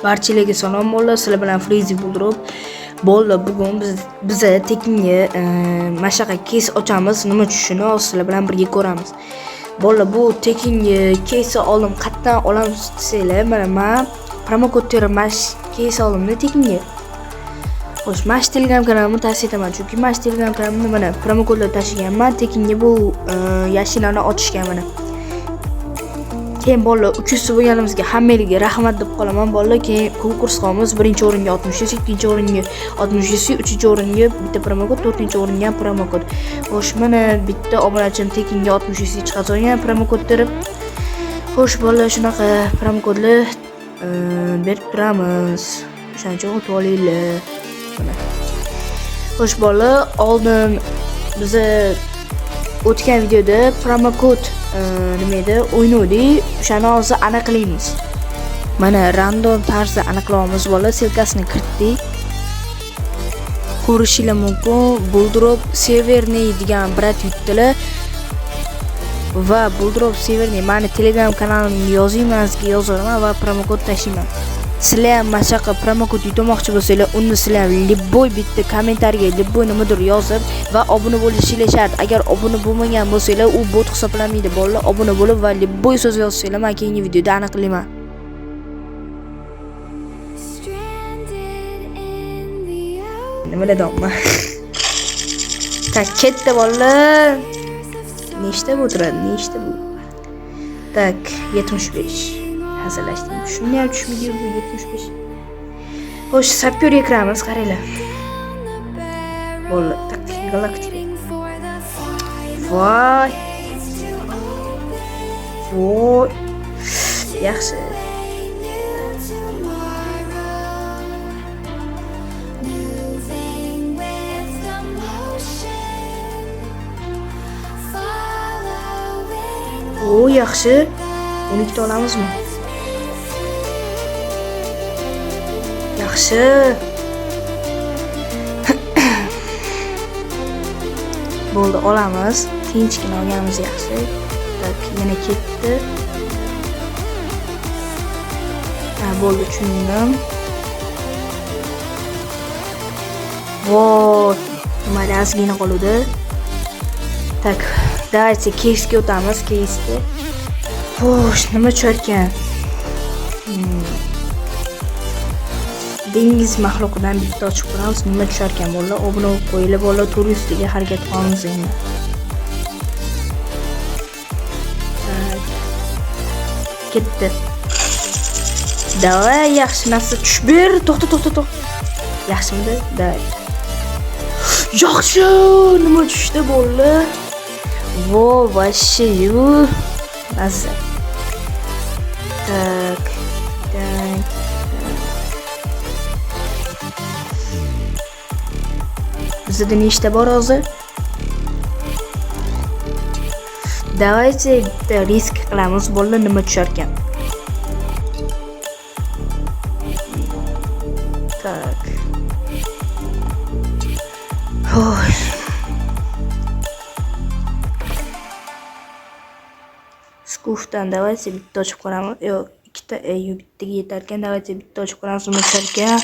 Barchalarga salom bolalar, sizlar bilan Frizi Buldirib. Bolalar, bugun biz tekinga mana shunaqa kes ochamiz. Nima tushishini sizlar bilan birga ko'ramiz. Bolalar, bu tekinga kes oldim. Qayerdan olamiz desanglar, mana men promokod termash kes oldimda tekinga. Xo'sh, mana shu Telegram kanalimni tavsiya etaman, chunki mana shu Telegram kanalimda mana promokodlar tashiganman. Tekinga bu yashinlarni ochishgan mana. Keyin bolalar, uchuvchi bo'lganimizga hammangizga rahmat deb qolaman bolalar. Keyin konkurs qilamiz. 1-o'ringa 60, 2-o'ringa 60, 3-o'ringa bitta promokod, 4-o'ringa ham promokod. Xo'sh, mana bitta obunachim tekinga 60 chiqarib olgan promokod terib. Xo'sh bolalar, shunaqa promokodlar berib turamiz. O'shaning uchun o'tib olinglar. Mana. Xo'sh bolalar, oldin biz o'tgan videoda promokod nima edi o'ynadik, o'shani hozir aniqlaymiz. Mana random tarzda aniqlaymiz bolalar, silkasini kiritdik. Ko'rishingiz mumkin, Buldirib Severniy degan brat yutdilar va Buldirib Severniy meni Telegram kanalimga yozing, men sizga yozaman va promokod tashlayman. Sizlar ham mana shunaqa promokod yutmoqchi bo'lsanglar, unda sizlar ham libboy bitta kommentariyaga libboy nimadir yozib va obuna bo'lishingiz shart. Agar obuna bo'lmagan bo'lsanglar, u bot hisoblanmaydi bolalar. Obuna bo'lib va libboy so'z yozsanglar, men keyingi videoda aniqlayman. Nima dedim? Tak, ketdi bolalar. Nechta bu turadi? Nechta bu? Tak, 75. Hazırlaştım. Shuni ham tushmaydi bu 75. Xo'sh, sapyor ekranimiz qaranglar. Bolalar, tak, galaktik. Voy. Voy. Yaxshi. O, yaxshi. 12 ta olamizmi? Yaxshi. Bo'ldi, olamiz. Tinchgina olganimiz yaxshi. Tak, yana ketdi. Ha, bo'ldi, tushundim. Voy, mayli ozgina qoldi. Tak, давайте keysga o'tamiz, keysga. Xo'sh, nima tushar dengiz maxluqidan bitta ochib ko'ramiz. Nima tushar ekan bolalar? Obuna bo'lib qo'yinglar bolalar, 400 taga harakat qilamiz endi. Ketdi. Davay, yaxshi narsa tushib ber. To'xta. Yaxshimidi? Davay. Yaxshi, nima tushdi bolalar? Vo, вообще, mazza. Tak. Bizda nechta bor hozir? Давайте bitta risk qilamiz bolalar, nima tushar ekan. Tak. Xo'sh. Skufdan давайте bitta ochib ko'ramiz. Yo'q, ikkita, bittaga yetar ekan. Давайте bitta ochib ko'ramiz, nima tushar ekan.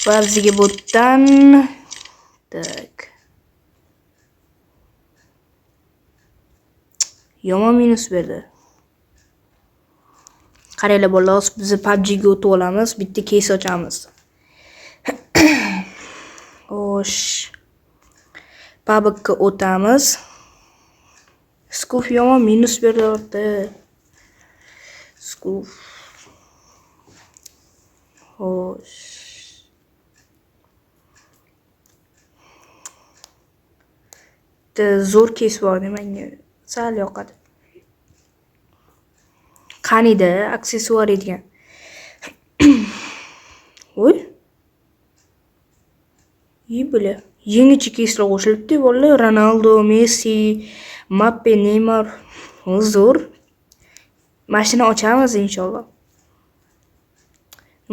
Va bizga botdan tak. Yomon minus berdi. Qaranglar bolalar, biz PUBG ga o'tib olamiz, bitta case ochamiz. Xo'sh. PUBG ga o'tamiz. Skuf yomon minus berdi. Skuf. Xo'sh. Zo'r kes bor, menga sal yoqadi. Qanida aksessuar ekan. Voy. Yibla. Yangicha keslar qo'shilibdi bolalar. Ronaldo, Messi, Mbappe, Neymar. Zo'r. Mashina ochamiz inshaalloh.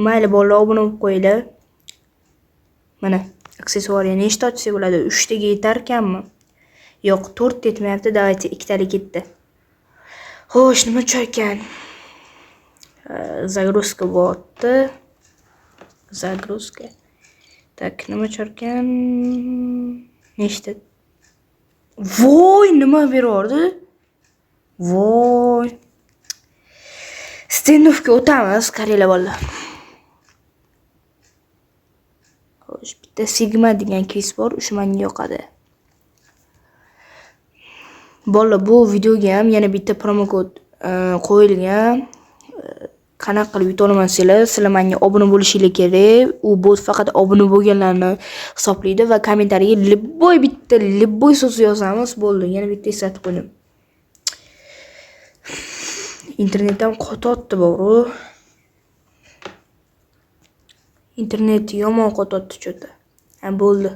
Mayli bolalar, obuna bo'lib qo'yinglar. Mana aksessuarga nechta ochsa bo'ladi? 3 taga yetar ekanmi? Yo'q, 4 yetmayapti, давайте ikkitalik ketdi. Xo'sh, nima tushar ekan? Загрузка bo'lyapti. Загрузка. Tak, nima tusharkan? Nechta? Voy, nima berardi? Voy. Standoffga o'tamiz, qaranglar bolalar. Xo'sh, bitta Sigma degan kes bor, o'sha menga yoqadi. Bolalar, bu videoga ham yana bitta promo kod qo'yilgan. Qanaqa qilib yuta olmasanglar, sizlar menga obuna bo'lishinglar kerak. U bot faqat obuna bo'lganlarni hisoblaydi va kommentariyaga libboy bitta libboy so'z yozamiz, bo'ldi. Yana bitta eslatib qo'ydim. Internetdan qo'totdi bor-ku. Internet yomon qo'totdi cho'ta. Ha, bo'ldi.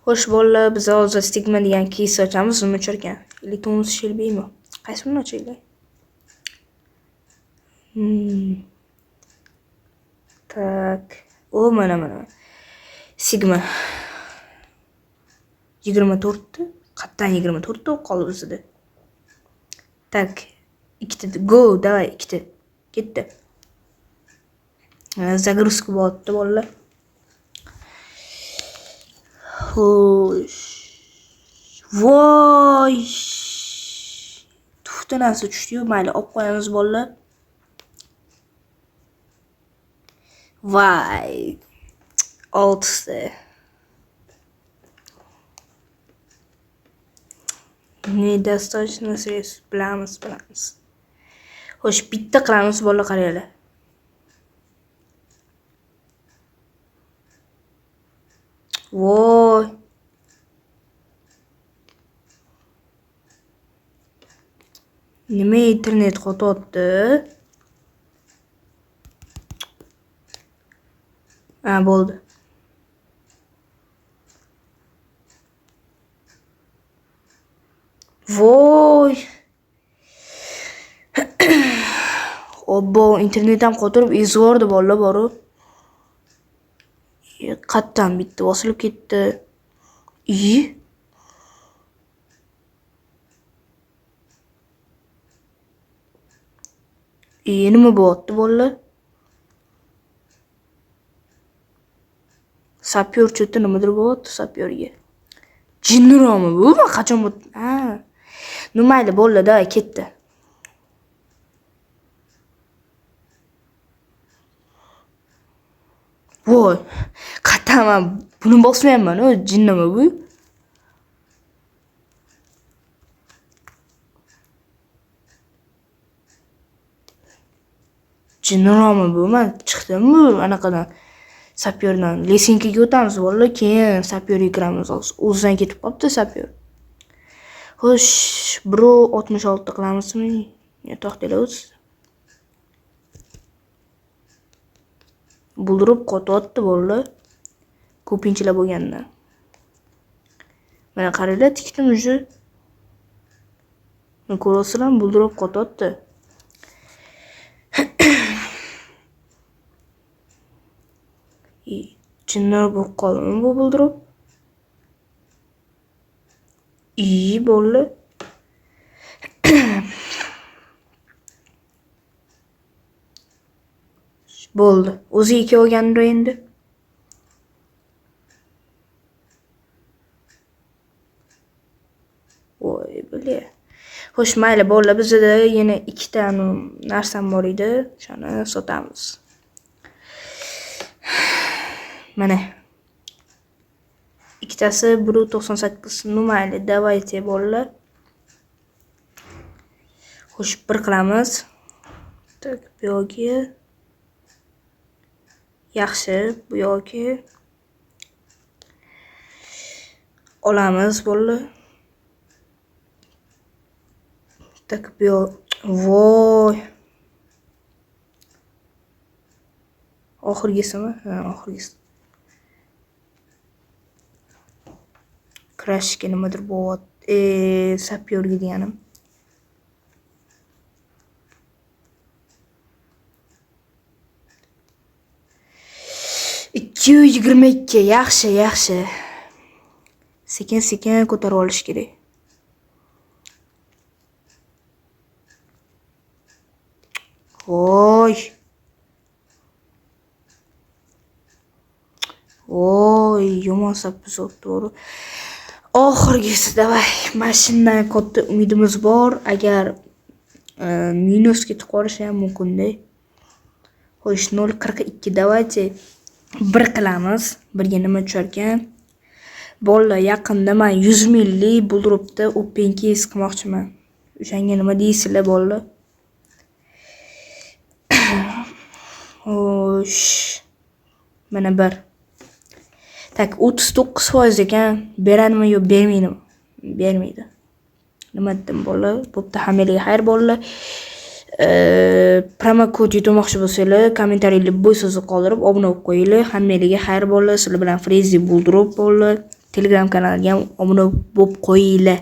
Xo'sh bolalar, biz hozir Sigma degan kes ochamiz, nima ucharkan? 59 shelbiymi? Qaysini ochaylik? Tak. O, mana. Sigma. 24 ta. Qattan 24 ta qoldi bizda. Tak. Ikkita. Go, davay, ikkita. Ketdi. Загрузка bo'lyapti bolalar. Xo'sh. Voy. Tuftanasi tushdi-yu, mayli, olib qo'yamiz bolalar. Vay. 6 ta. Недостаточно средств. Bilamiz. Xo'sh, bitta qilamiz bolalar, qaranglar. Voy. Nima internet qo'totdi? Ha, bo'ldi. Voy. Obbo, internetim qo'tirib ezvordi bolalar boru. Qattan bitta bosilib ketdi. Nima bo'lyapti bolalar? Sapyor cho'ta nimadir bo'lyapti sapyorga. Jinniroqmi bu? Qachon bu? Ha. Nimayli bolalar-da, ketdi. Voy. Qataman buni bosmayapman, jinnimi bu? Jinniroqmi bu? Men chiqdimmi anaqadan? Sapyordan lesinkaga o'tamiz bolalar, keyin sapyorga kiramiz. O'zidan ketib qopti sapyor. Xo'sh, 1.66 qilamizmi? To'xtanglar o'z. Buldirib qo'tyapti bolalar. Ko'pinchalar bo'lganda. Mana qaranglar, tikdim уже. Men ko'rasizlar, buldirib qo'tyapti. Jinlar bo'lib qoldimi bu buldirib? Bolalar. Bo'ldi. O'zi ikki olgandir endi. Voy, bile. Xo'sh, mayli bolalar, bizda yana ikkita narsam bor edi. Shuni sotamiz. Mana. Ikkitasi 1.98. Mayli, davayte bolalar. Xo'sh, bir qilamiz. Tak, bu yo'lga. Yaxshi, bu yo'lga olamiz bolalar. Tak, bu yo'l. Voy. Oxirgisimi? Ha, oxirgisi. Crashga nimadir bo'lyapti. Sapyorga deganim. 222. Yaxshi. Sekin ko'tarib olish kerak. Voy. Oy, yomon sapsot to'g'ri. Oxirgisi davay. Mashinadan katta umidimiz bor. Agar minus ketib qolishi ham mumkin-da. Xo'sh, 0.42 davaychi. 1 qilamiz. Birga nima tusharkan? Bolalar yaqinda men 100 minglik bulrupda open case qilmoqchiman. O'shanga nima deysizlar bolalar? Xo'sh. Mana bir. Tak 39% ekan. Beradimi yo bermaydimi? Bermaydi. Nima dedim bolalar? Bo'pti, hammaga xayr bolalar. Promo kod yutmoqchi bo'lsanglar, kommentariyada bu so'zni qoldirib, obuna bo'lib qo'yinglar. Hammaga xayr bolalar. Sizlar bilan Freezy Buldurup bolalar. Telegram kanaliga ham obuna bo'lib qo'yinglar.